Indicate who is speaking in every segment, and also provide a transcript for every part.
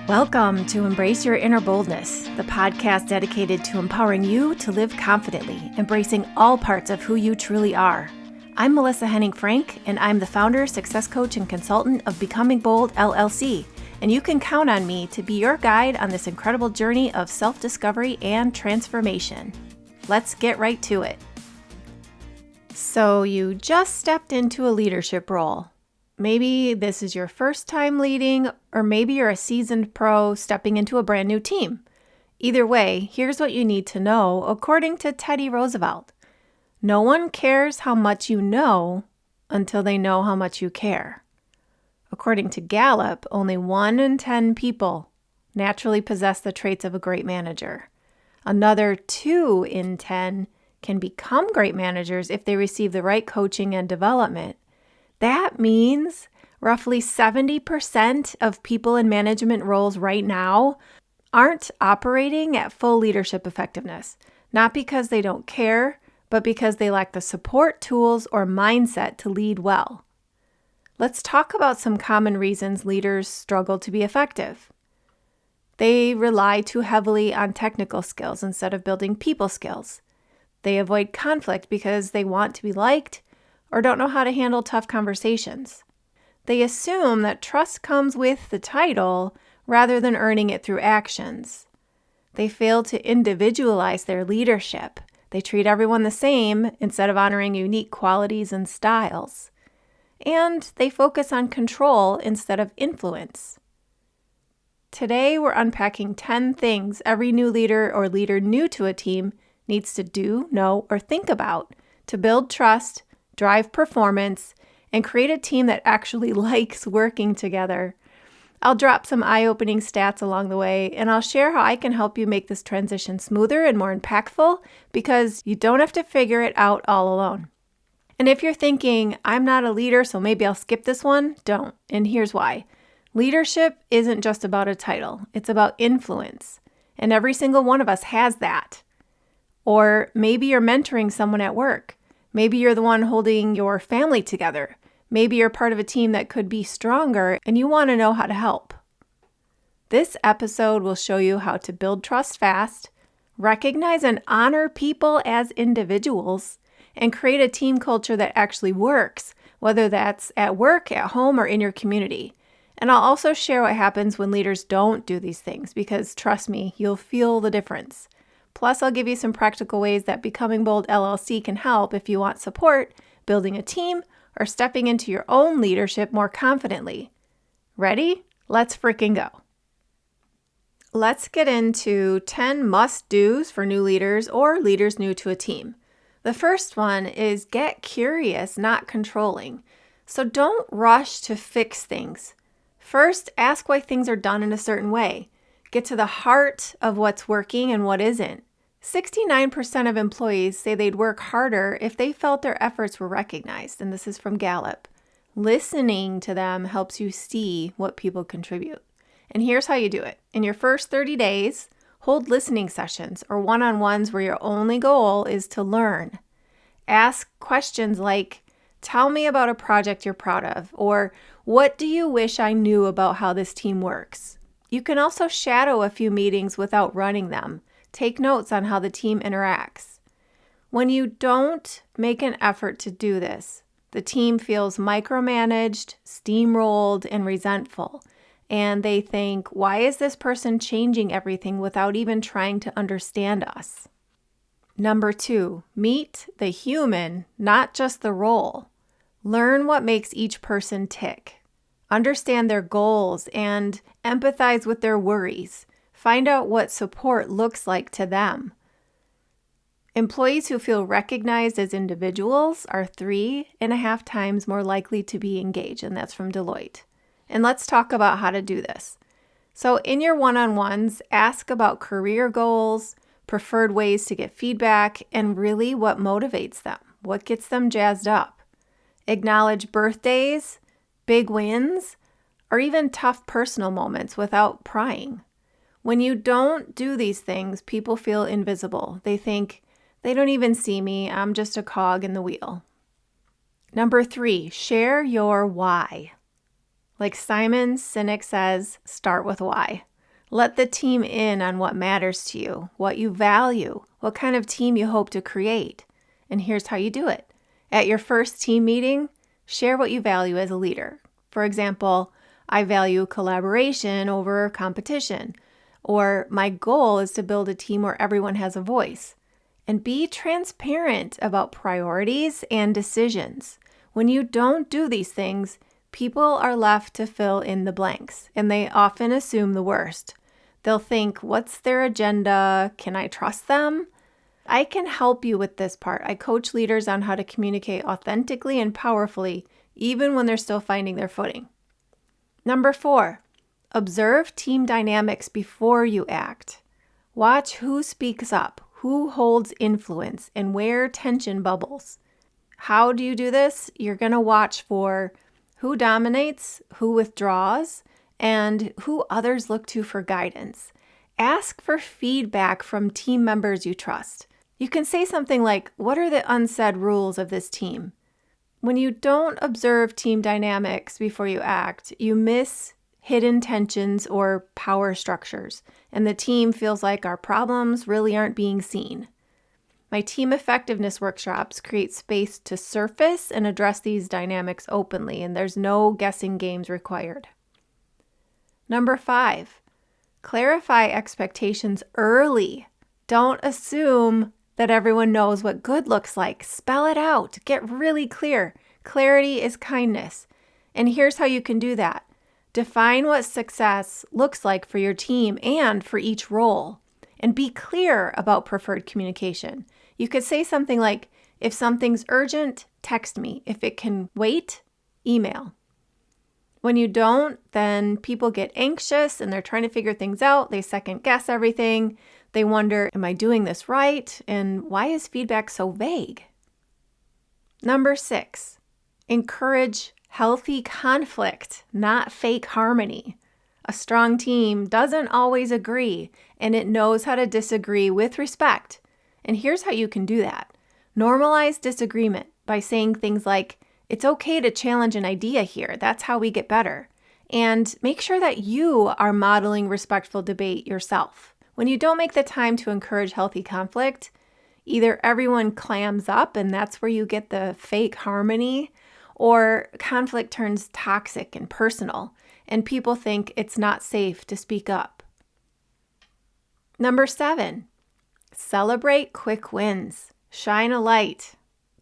Speaker 1: Welcome to Embrace Your Inner Boldness, the podcast dedicated to empowering you to live confidently, embracing all parts of who you truly are. I'm Melissa Henning-Frank, and I'm the founder, success coach, and consultant of Becoming Bold, LLC, and you can count on me to be your guide on this incredible journey of self-discovery and transformation. Let's get right to it. So you just stepped into a leadership role. Maybe this is your first time leading, or maybe you're a seasoned pro stepping into a brand new team. Either way, here's what you need to know according to Teddy Roosevelt. No one cares how much you know until they know how much you care. According to Gallup, only 1 in 10 people naturally possess the traits of a great manager. Another 2 in 10 can become great managers if they receive the right coaching and development. That means roughly 70% of people in management roles right now aren't operating at full leadership effectiveness, not because they don't care, but because they lack the support, tools, or mindset to lead well. Let's talk about some common reasons leaders struggle to be effective. They rely too heavily on technical skills instead of building people skills. They avoid conflict because they want to be liked or don't know how to handle tough conversations. They assume that trust comes with the title rather than earning it through actions. They fail to individualize their leadership. They treat everyone the same instead of honoring unique qualities and styles. And they focus on control instead of influence. Today, we're unpacking 10 things every new leader or leader new to a team needs to do, know, or think about to build trust, drive performance, and create a team that actually likes working together. I'll drop some eye-opening stats along the way, and I'll share how I can help you make this transition smoother and more impactful because you don't have to figure it out all alone. And if you're thinking, I'm not a leader, so maybe I'll skip this one, don't. And here's why. Leadership isn't just about a title. It's about influence. And every single one of us has that. Or maybe you're mentoring someone at work. Maybe you're the one holding your family together. Maybe you're part of a team that could be stronger and you want to know how to help. This episode will show you how to build trust fast, recognize and honor people as individuals, and create a team culture that actually works, whether that's at work, at home, or in your community. And I'll also share what happens when leaders don't do these things because, trust me, you'll feel the difference. Plus, I'll give you some practical ways that Becoming Bold LLC can help if you want support, building a team, or stepping into your own leadership more confidently. Ready? Let's freaking go. Let's get into 10 must-dos for new leaders or leaders new to a team. The first one is get curious, not controlling. So don't rush to fix things. First, ask why things are done in a certain way. Get to the heart of what's working and what isn't. 69% of employees say they'd work harder if they felt their efforts were recognized, and this is from Gallup. Listening to them helps you see what people contribute. And here's how you do it. In your first 30 days, hold listening sessions or one-on-ones where your only goal is to learn. Ask questions like, tell me about a project you're proud of, or what do you wish I knew about how this team works? You can also shadow a few meetings without running them. Take notes on how the team interacts. When you don't make an effort to do this, the team feels micromanaged, steamrolled, and resentful. And they think, why is this person changing everything without even trying to understand us? Number 2, meet the human, not just the role. Learn what makes each person tick. Understand their goals and empathize with their worries. Find out what support looks like to them. Employees who feel recognized as individuals are 3.5 times more likely to be engaged, and that's from Deloitte. And let's talk about how to do this. So in your one-on-ones, ask about career goals, preferred ways to get feedback, and really what motivates them, what gets them jazzed up. Acknowledge birthdays, big wins, or even tough personal moments without prying. When you don't do these things, people feel invisible. They think, they don't even see me, I'm just a cog in the wheel. Number 3, share your why. Like Simon Sinek says, start with why. Let the team in on what matters to you, what you value, what kind of team you hope to create. And here's how you do it. At your first team meeting, share what you value as a leader. For example, I value collaboration over competition, or my goal is to build a team where everyone has a voice. And be transparent about priorities and decisions. When you don't do these things, people are left to fill in the blanks, and they often assume the worst. They'll think, what's their agenda? Can I trust them? I can help you with this part. I coach leaders on how to communicate authentically and powerfully, even when they're still finding their footing. Number 4, observe team dynamics before you act. Watch who speaks up, who holds influence, and where tension bubbles. How do you do this? You're going to watch for who dominates, who withdraws, and who others look to for guidance. Ask for feedback from team members you trust. You can say something like, what are the unsaid rules of this team? When you don't observe team dynamics before you act, you miss hidden tensions or power structures, and the team feels like our problems really aren't being seen. My team effectiveness workshops create space to surface and address these dynamics openly, and there's no guessing games required. Number 5, clarify expectations early. Don't assume that everyone knows what good looks like. Spell it out. Get really clear. Clarity is kindness. And here's how you can do that. Define what success looks like for your team and for each role, and be clear about preferred communication. You could say something like, if something's urgent, text me. If it can wait, email. When you don't, then people get anxious and they're trying to figure things out. They second guess everything. They wonder, am I doing this right? And why is feedback so vague? Number 6, encourage healthy conflict, not fake harmony. A strong team doesn't always agree, and it knows how to disagree with respect. And here's how you can do that. Normalize disagreement by saying things like, it's okay to challenge an idea here. That's how we get better. And make sure that you are modeling respectful debate yourself. When you don't make the time to encourage healthy conflict, either everyone clams up and that's where you get the fake harmony, or conflict turns toxic and personal, and people think it's not safe to speak up. Number 7, celebrate quick wins. Shine a light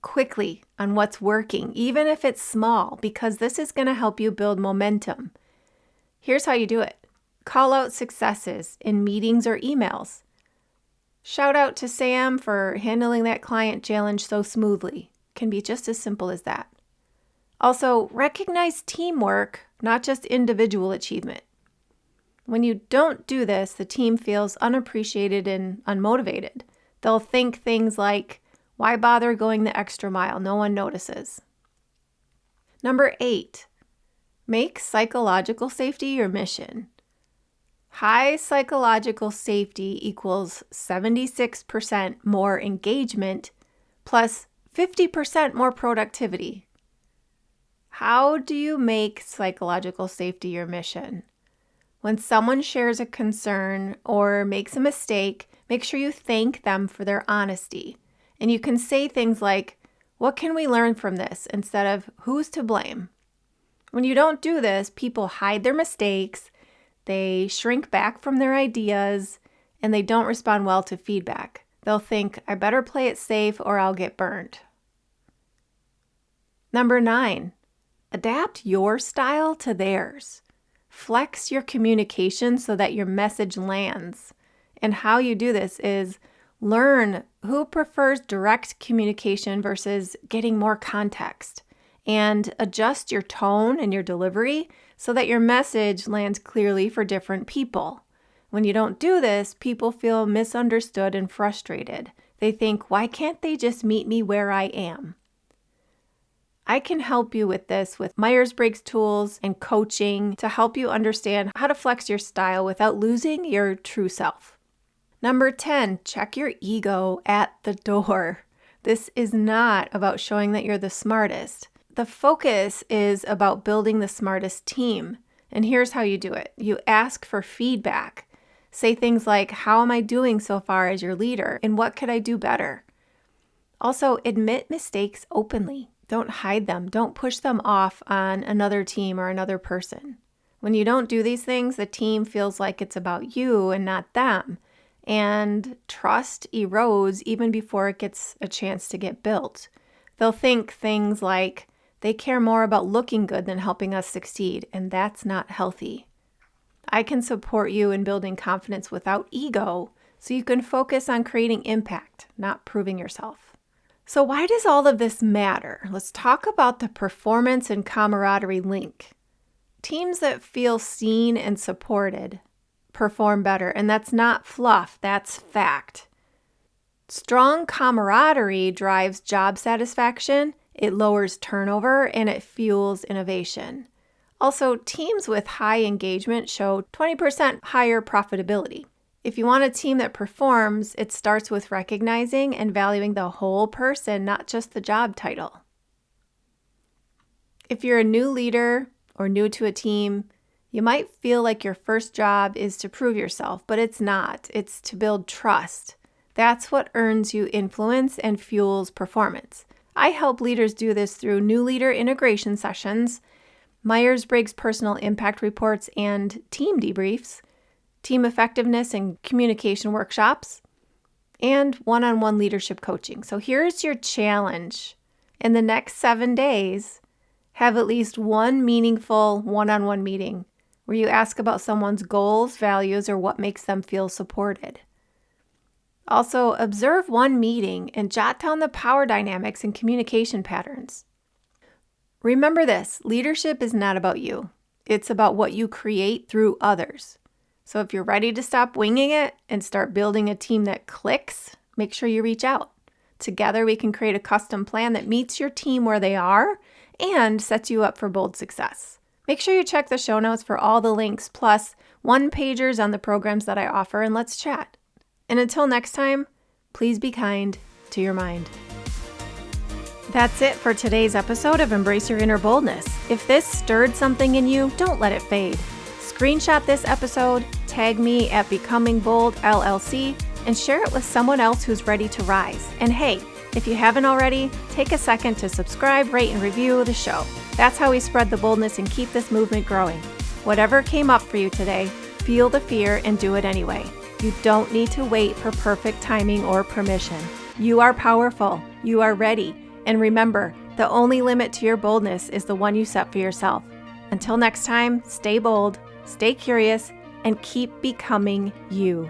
Speaker 1: quickly on what's working, even if it's small, because this is going to help you build momentum. Here's how you do it. Call out successes in meetings or emails. Shout out to Sam for handling that client challenge so smoothly. Can be just as simple as that. Also, recognize teamwork, not just individual achievement. When you don't do this, the team feels unappreciated and unmotivated. They'll think things like, why bother going the extra mile? No one notices. Number 8, make psychological safety your mission. High psychological safety equals 76% more engagement plus 50% more productivity. How do you make psychological safety your mission? When someone shares a concern or makes a mistake, make sure you thank them for their honesty. And you can say things like, what can we learn from this? Instead of, who's to blame? When you don't do this, people hide their mistakes, they shrink back from their ideas, and they don't respond well to feedback. They'll think, I better play it safe or I'll get burned. Number 9, adapt your style to theirs. Flex your communication so that your message lands. And how you do this is learn who prefers direct communication versus getting more context, and adjust your tone and your delivery so that your message lands clearly for different people. When you don't do this, people feel misunderstood and frustrated. They think, why can't they just meet me where I am? I can help you with this with Myers-Briggs tools and coaching to help you understand how to flex your style without losing your true self. Number 10, check your ego at the door. This is not about showing that you're the smartest. The focus is about building the smartest team. And here's how you do it. You ask for feedback. Say things like, how am I doing so far as your leader? And what could I do better? Also, admit mistakes openly. Don't hide them. Don't push them off on another team or another person. When you don't do these things, the team feels like it's about you and not them. And trust erodes even before it gets a chance to get built. They'll think things like, they care more about looking good than helping us succeed, and that's not healthy. I can support you in building confidence without ego, so you can focus on creating impact, not proving yourself. So why does all of this matter? Let's talk about the performance and camaraderie link. Teams that feel seen and supported perform better, and that's not fluff, that's fact. Strong camaraderie drives job satisfaction, it lowers turnover, and it fuels innovation. Also, teams with high engagement show 20% higher profitability. If you want a team that performs, it starts with recognizing and valuing the whole person, not just the job title. If you're a new leader or new to a team, you might feel like your first job is to prove yourself, but it's not. It's to build trust. That's what earns you influence and fuels performance. I help leaders do this through new leader integration sessions, Myers-Briggs personal impact reports and team debriefs, team effectiveness and communication workshops, and one-on-one leadership coaching. So here's your challenge. In the next 7 days, have at least one meaningful one-on-one meeting where you ask about someone's goals, values, or what makes them feel supported. Also, observe one meeting and jot down the power dynamics and communication patterns. Remember this, leadership is not about you. It's about what you create through others. So if you're ready to stop winging it and start building a team that clicks, make sure you reach out. Together, we can create a custom plan that meets your team where they are and sets you up for bold success. Make sure you check the show notes for all the links, plus one-pagers on the programs that I offer, and let's chat. And until next time, please be kind to your mind. That's it for today's episode of Embrace Your Inner Boldness. If this stirred something in you, don't let it fade. Screenshot this episode, tag me at Becoming Bold LLC, and share it with someone else who's ready to rise. And hey, if you haven't already, take a second to subscribe, rate, and review the show. That's how we spread the boldness and keep this movement growing. Whatever came up for you today, feel the fear and do it anyway. You don't need to wait for perfect timing or permission. You are powerful. You are ready. And remember, the only limit to your boldness is the one you set for yourself. Until next time, stay bold, stay curious, and keep becoming you.